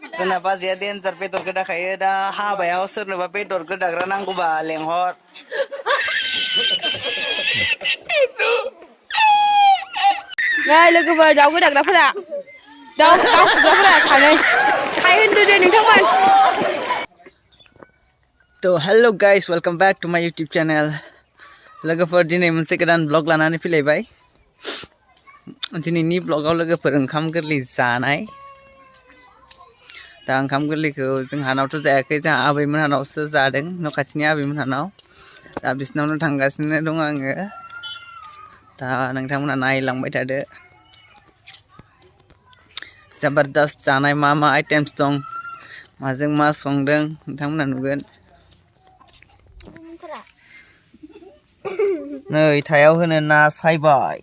जोंना बाजैया देन्जार बेदर गोदाखायो दा हाबायाव सोरनोबा बेदर गोदाग्रा नांगौबा लेंहर नै लोगोफोर दाउ गोदाग्राफोरा दाउ फुग्राफोरा सानै हाय होनदो दे नोंथांमोन तो hello guys welcome back to my YouTube channel लोगोफोर दिनै मोनसे गोदान ब्लॉग लानानै फैलायबाय दिनैनि ब्लॉगाव लोगोफोर ओंखाम गोरलै जानाय दा ओंखाम गोरलैखौ जोंहानावथ' जायाखै जोंहा आबैमोनहानावसो जादों न' खाथिनि आबैमोनहानाव दा बिसिनावनो थांगासिनो दं आङो दा नोंथांमोना नायलांबाय थादो जबरदस्त जानाय मा आइटेम्स दं माजों मा संदों नोंथांमोना नुगोन नै थायाव होनो ना सायबाय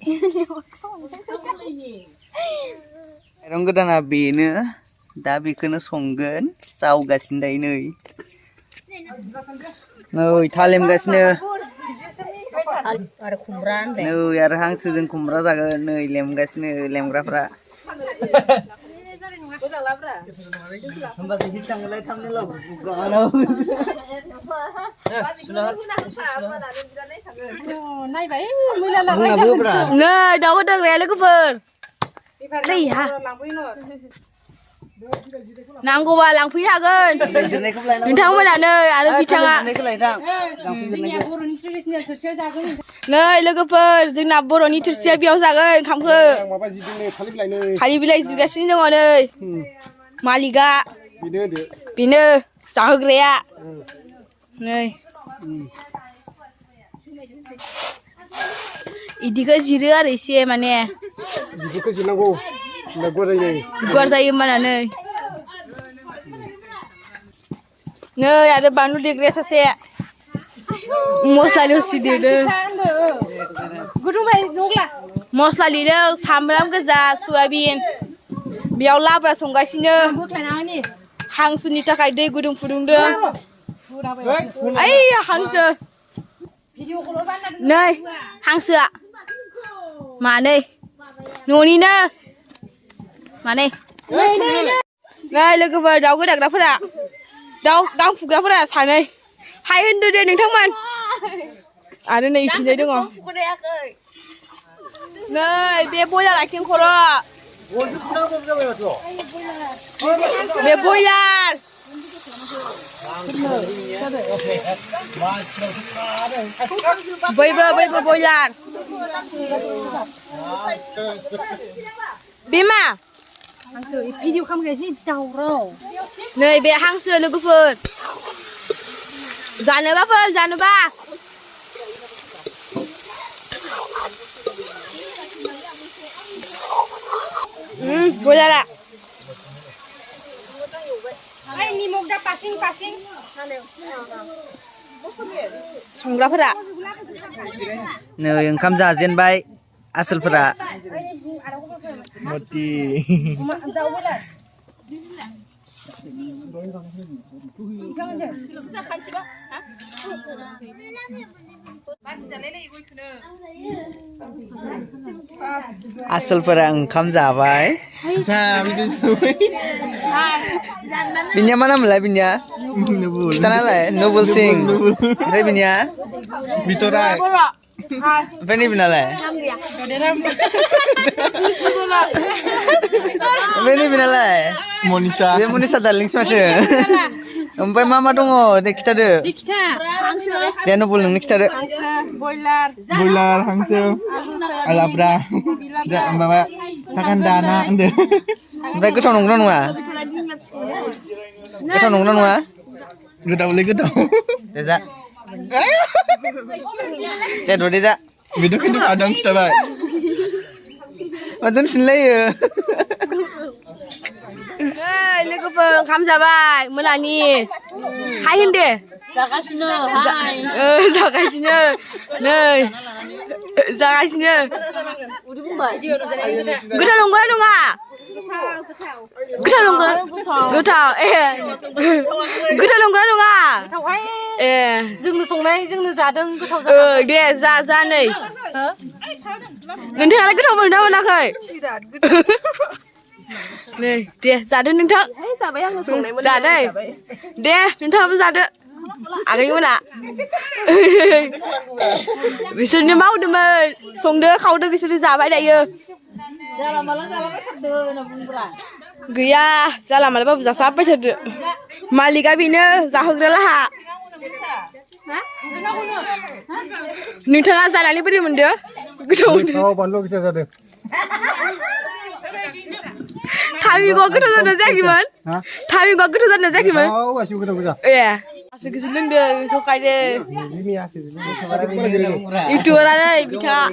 माइरं गोदाना बेनो दा बेखौनो संगोन जावगासिनो दायो नै थालेमगासिनो नै आरो हांसोजों खुमब्रा जागोन नै लेमगासिनो लेमग्राफ्रा नै दाउ गोदाग्राया लोगोफोर नांगौबा लांफैनो हागोन नोंथांमोनानो आरो बिथाङा नै लोगोफोर जोंना बर'नि थोरसिया बेयाव जागोन ओंखामखौ थालिर बिलाइ जिरगासिनो दङ नै मालिकआ बेनो जाहोग्राया नै इदिखौ जिरो आरो एसे माने गुवार जायो होमबाना नै आरो बानलु देग्राया सासे मस्ला देदों मस्ला देदों सामब्राम गोजा सयाबिन बेयाव लाब्रा संगासिनो हांसोनि थाखाय दै गुदुं फुदुंदों ओइ हांसो नै हांसोआ मानै न'निनो माने नै लोगोफोर दाउ गोदाग्राफोरा दाउ गां फुग्राफोरा सानै हाय होनदो दे नोंथांमोन आरो नै इथिंजाय दङ नै बे बयलार आथिं खर' बे बयलार बैबो बयलार बे मा भिडिअ खालामग्राया जि दावराव नै बे हांसो लोगोफोर जानोबा बयलारा संग्राफोरा नै ओंखाम जाजेनबाय आसोलफोरा आसोलफोरा ओंखाम जाबाय बिनिया मा नामलाय बिनिया खिथानालाय नबुल सिं ओमफ्राय बिनिया बिथराय ओमफ्राय नैबिनालाय ओमफ्राय नैबिनालाय मनिषा बे मनिषा दार्लिंसो माथो ओमफ्राय मा दङ दे खिथादो दे नबुल नोंनो खिथादो बयलार हांसो आलाब्रा माबा थाखान्दा ना होनदो ओमफ्राय गोथाव नंगौना नङा गोथावलै गोथाव दे जा दे दे जा बेथ' खिन्थु आदां खिथाबाय मा दोनफिनलायो नै लोगोफोर ओंखाम जाबाय मोनानि हाय होनदे जागासिनो नै जागासिनो गोथाव नंगौना नङा गोथाव नंगौ गोथाव गोथाव नंगौना नङा जोंनो संनाय जोंनो जादों गोथाव दे जा नै नोंथाङालाय गोथाव मोनदोंना मोनाखै Này, dè, giả đơn nâng thợ. Giả đây. Dè, nâng thợ với giả đơn. À cái gì ạ? Vì sao như máu đừng mà xuống đứa khâu đứa vì sao giả vậy đây ơ. Gửi à, ra làm mà nó giả sáp bây giờ được. Mà lì cái bị nữa, giả hưng đó là hạ. Nâng thợ giả là đi bật đi mình đứa. Cứ trông đứa. Thami gua cứ thằng nó rác gì mà, Thami gua cứ thằng nó rác gì mà, yeah, asal cứ xin đưa thôi cái đấy, itu orang đây, bisa,